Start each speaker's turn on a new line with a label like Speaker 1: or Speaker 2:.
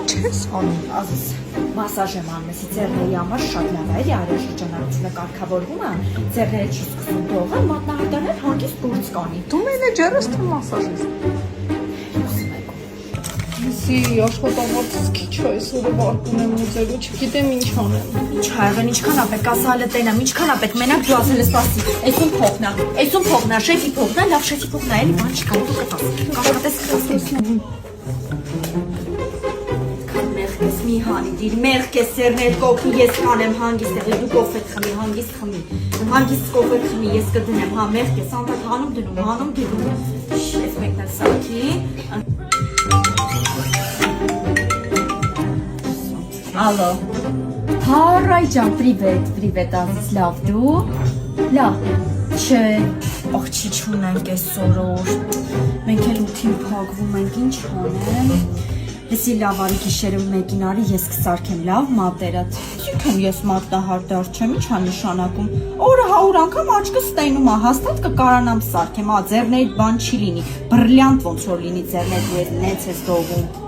Speaker 1: չես անում։
Speaker 2: Ազես մասաժ եմ անում, էսի ձեռների համար շատ լավ է, էլի արյաշրջանառությունը կարգավորվում է, ձեռները չի սկսում դողալ, մատնահարդարներ հանգիստ բուրց կանի։
Speaker 1: Դու մենեջերս թե մասաժիստ։ Իսի աշխատավարձս քիչ է, այսօր վարկուն եմ ուզելու, չգիտեմ ինչ անեմ։
Speaker 2: Ինչ հայրեն, ինչքան է պետք, ասա հələ տենամ, ինչքան է պետք, մենակ դու ասել ես սպասի, այսում փողնա, շեֆի փողնա, լավ շեֆի փողնա, էլի բան չկա, դու կտաս, կախատես մի հանի դիր, մեղք ես սերներ կոքի, ես կանեմ հանգիստ եղի, դու կոֆետ խմի, հանգիստ կոֆետ խմի, ես կդնեմ, հա մեղք ես, անտակ հանում դնում, ես մեկնել սարքի, Ալո, հարայ ջան, պրիվետ ազիզ, լավ դու, լավ, չէ, աղջի չունենք այսօր օր, մենք էլ ութին պագվում ենք, ինչ հանեմ, Լսի լավ արի գիշերը մեկին արի, ես կսարքեմ լավ մատերդ, չիքեմ ես մատնահարդար չեմ, ինչ է նշանակում, օրը 100 անգամ աչկը ստենում է, հաստատ կկարանամ սարքեմ, ձեռներիդ բան չի լինի, բրլյանտ ոնց որ լինի ձեռներիդ, նենց ես դողում